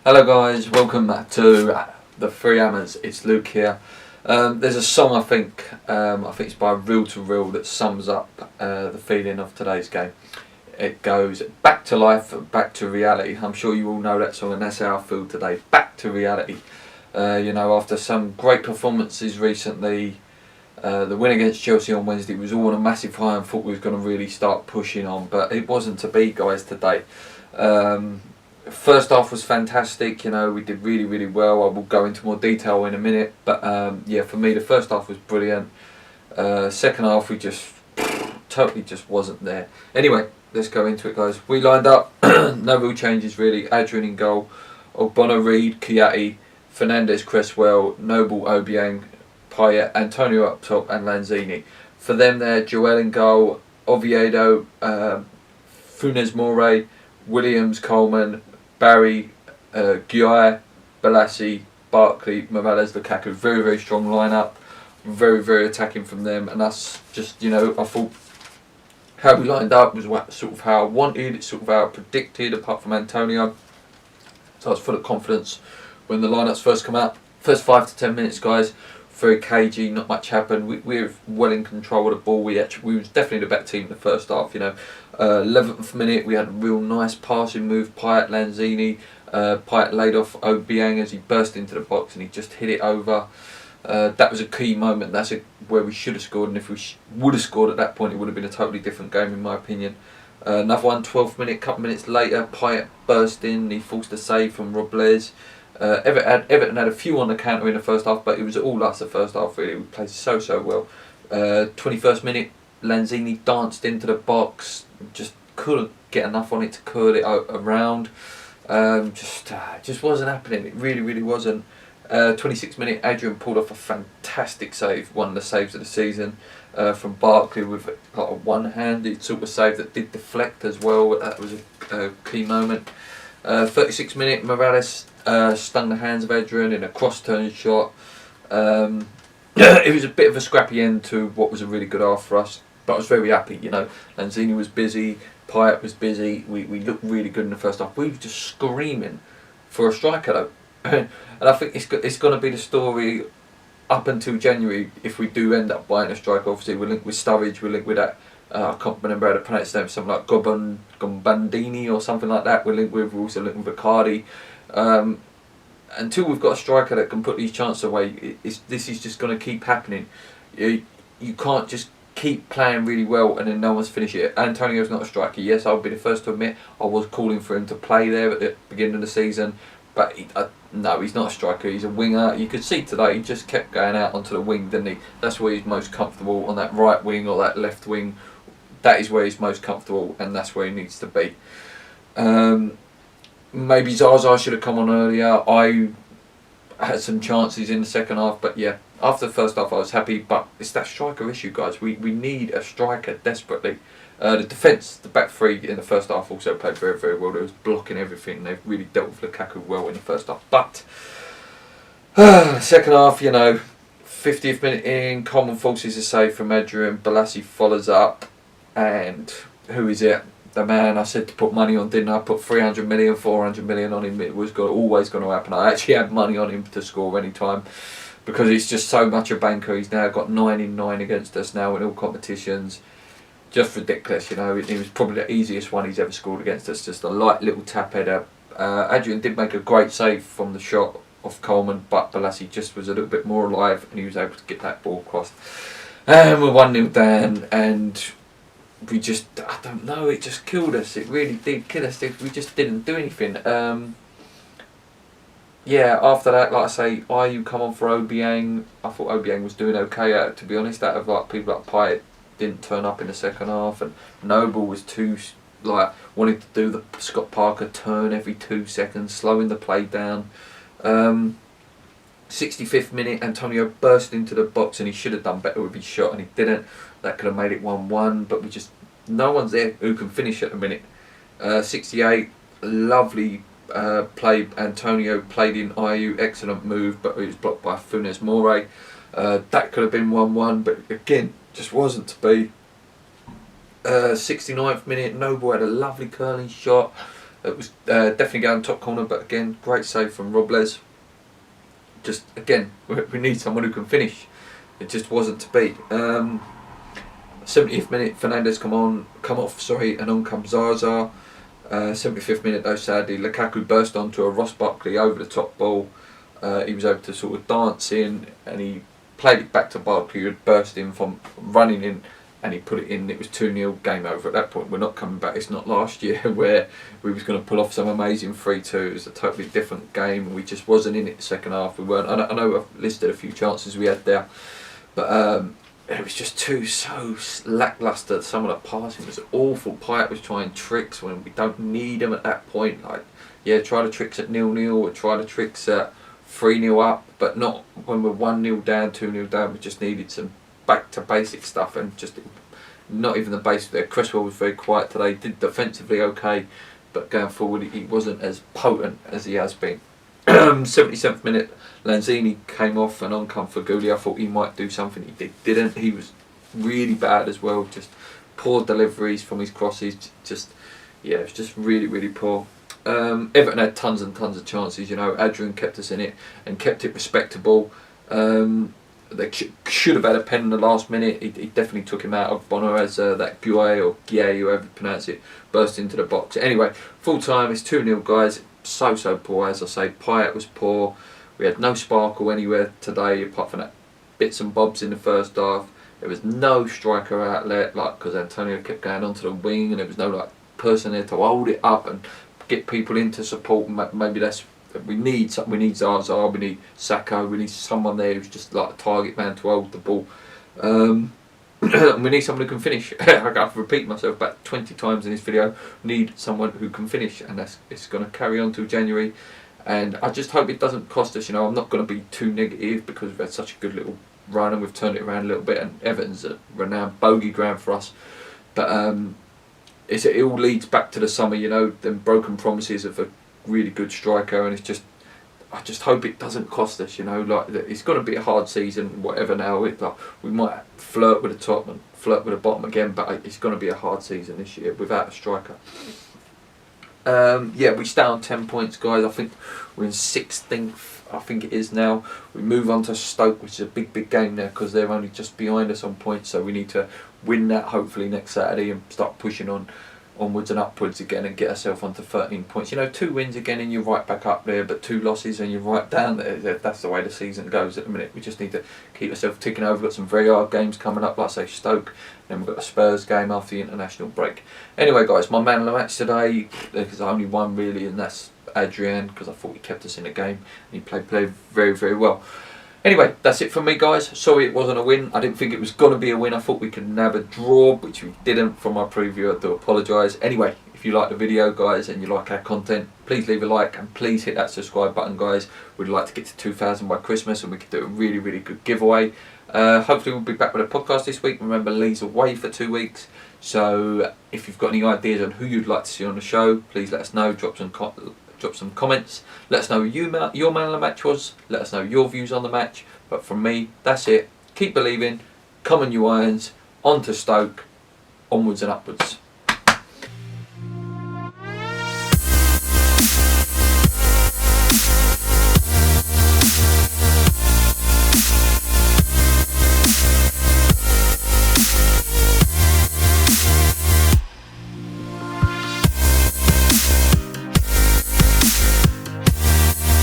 Hello guys, welcome back to the Three Hammers. It's Luke here. There's a song I think it's by Real to Real that sums up the feeling of today's game. It goes back to life, back to reality. I'm sure you all know that song, and that's how I feel today. Back to reality. You know, after some great performances recently, the win against Chelsea on Wednesday was all on a massive high, and thought we was going to really start pushing on, but it wasn't to be, guys, today. First half was fantastic, you know, we did really well. I will go into more detail in a minute, but yeah, for me the first half was brilliant. Second half we just totally just wasn't there. Anyway, let's go into it, guys. We lined up, no real changes really. Adrian in goal, Ogbono, Reed, Kiati, Fernandez, Cresswell, Noble, Obiang, Payet, Antonio up top, and Lanzini. For them there, Joel in goal, Oviedo, Funes Mori, Williams, Coleman, Barry, Guy, Balassi, Barkley, Morales, Lukaku. Very strong lineup. Very attacking from them, and that's just, you know, I thought how we lined up was sort of how I wanted, it's sort of how I predicted, apart from Antonio. So I was full of confidence when the lineups first come out. First 5 to 10 minutes, guys, very cagey, not much happened. We were well in control of the ball. We was definitely the better team in the first half, you know. 11th minute, we had a real nice passing move. Payet, Lanzini, Payet laid off Obiang as he burst into the box and he just hit it over. That was a key moment. That's where we should have scored, and if we would have scored at that point, it would have been a totally different game in my opinion. Another one, 12th minute, couple minutes later, Payet burst in, he forced a save from Robles. Everton had a few on the counter in the first half, but it was all us the first half really. We played so well. 21st minute, Lanzini danced into the box, just couldn't get enough on it to curl it around. Just wasn't happening. It really wasn't. 26th minute, Adrian pulled off a fantastic save, one of the saves of the season, from Barkley, with like a one-handed sort of save that did deflect as well. That was a key moment. 36th minute, Morales stung the hands of Adrian in a cross-turn shot. It was a bit of a scrappy end to what was a really good half for us, but I was very happy, you know. Lanzini was busy, Payet was busy, we looked really good in the first half. We were just screaming for a striker though. And I think it's going to be the story up until January if we do end up buying a striker. Obviously we're linked with Sturridge, we're linked with that, I can't remember how to pronounce his name, something like Gombandini or something like that. We're also linked with Bacardi. Until we've got a striker that can put these chances away, this is just going to keep happening. You can't just keep playing really well and then no one's finished it. Antonio's not a striker. Yes, I'll be the first to admit I was calling for him to play there at the beginning of the season, but no, he's not a striker. He's a winger. You could see today he just kept going out onto the wing, didn't he? That's where he's most comfortable, on that right wing or that left wing. That is where he's most comfortable, and that's where he needs to be. Maybe Zaza should have come on earlier. I had some chances in the second half, but yeah, after the first half I was happy, but it's that striker issue, guys. We need a striker desperately. The defence, the back three in the first half also played very well. They was blocking everything. They've really dealt with Lukaku well in the first half. But second half, you know, 50th minute in, Coleman forces a save from Adrian. Balassi follows up, and who is it? The man I said to put money on, didn't I? Put 300 million, 400 million on him. It was always going to happen. I actually had money on him to score any time because he's just so much a banker. He's now got 9 in 9 against us now in all competitions. Just ridiculous, you know. He was probably the easiest one he's ever scored against us. Just a light little tap header. Adrian did make a great save from the shot off Coleman, but Balassi just was a little bit more alive and he was able to get that ball across. And we're 1-0 down, and we just, I don't know, it just killed us. It really did kill us. We just didn't do anything. Yeah, after that, like I say, Ayew come on for Obiang. I thought Obiang was doing okay, to be honest, out of like people like Payet didn't turn up in the second half, and Noble was too, like, wanting to do the Scott Parker turn every 2 seconds, slowing the play down. 65th minute, Antonio burst into the box and he should have done better with his shot and he didn't. That could have made it 1-1, but no one's there who can finish at the minute. 68, lovely play. Antonio played in Ayew, excellent move, but it was blocked by Funes Mori. That could have been 1-1, but again, just wasn't to be. 69th minute, Noble had a lovely curling shot. It was definitely going top corner, but again, great save from Robles. Just again, we need someone who can finish. It just wasn't to be. 70th minute, Fernandes come off, and on comes Zaza. 75th minute though, sadly, Lukaku burst onto a Ross Barkley over the top ball. He was able to sort of dance in, and he played it back to Barkley, who had burst in from running in, and he put it in. It was 2-0, game over at that point. We're not coming back. It's not last year where we was going to pull off some amazing 3-2. It was a totally different game. We just wasn't in it the second half. We weren't. I know I've listed a few chances we had there, but it was just so lacklustre. Some of the passing was awful. Pyatt was trying tricks when we don't need them at that point. Like, yeah, try the tricks at 0-0 or try the tricks at 3-0 up, but not when we're 1-0 down, 2-0 down. We just needed some back to basic stuff, and just not even the basics there. Cresswell was very quiet today, did defensively okay, but going forward he wasn't as potent as he has been. 77th minute, Lanzini came off and on come for Gulli. I thought he might do something, he didn't. He was really bad as well, just poor deliveries from his crosses, just yeah, it was just really poor. Everton had tons and tons of chances, you know. Adrian kept us in it and kept it respectable. They should have had a pen in the last minute. He definitely took him out of Bono as that Guay or Guay, whoever you pronounce it, burst into the box. Anyway, full time, it's 2-0 guys. So poor, as I say. Pyatt was poor. We had no sparkle anywhere today apart from that bits and bobs in the first half. There was no striker outlet, like, because Antonio kept going onto the wing, and there was no like person there to hold it up and get people in to support. Maybe that's we need Zaza, we need Sacco, we need someone there who's just like a target man to hold the ball. We need someone who can finish. I've repeated myself about 20 times in this video. Need someone who can finish, and it's going to carry on till January. And I just hope it doesn't cost us. You know, I'm not going to be too negative because we've had such a good little run and we've turned it around a little bit. And Everton's a renowned bogey ground for us, but it all leads back to the summer. You know, them broken promises of a really good striker, and I just hope it doesn't cost us. You know, like it's going to be a hard season, whatever. Now we might flirt with the top and flirt with the bottom again, but it's going to be a hard season this year without a striker. Yeah, we stay on 10 points, guys. I think we're in 16th. I think it is now. We move on to Stoke, which is a big game there because they're only just behind us on points. So we need to win that hopefully next Saturday and start pushing onwards and upwards again and get ourselves onto 13 points. You know, 2 wins again and you're right back up there, but 2 losses and you're right down there. That's the way the season goes at the minute. We just need to keep ourselves ticking over. We've got some very hard games coming up, like say Stoke, then we've got the Spurs game after the international break. Anyway guys, my man of the match today, there's only one really, and that's Adrian, because I thought he kept us in the game and he played very well. Anyway, that's it from me, guys. Sorry it wasn't a win. I didn't think it was going to be a win. I thought we could have a draw, which we didn't from my preview. I do apologise. Anyway, if you like the video, guys, and you like our content, please leave a like and please hit that subscribe button, guys. We'd like to get to 2,000 by Christmas and we could do a really good giveaway. Hopefully we'll be back with a podcast this week. Remember, Lee's away for 2 weeks. So if you've got any ideas on who you'd like to see on the show, please let us know. Drop some comments. Let us know who your man of the match was. Let us know your views on the match. But from me, that's it. Keep believing. Come on, you Irons. On to Stoke. Onwards and upwards.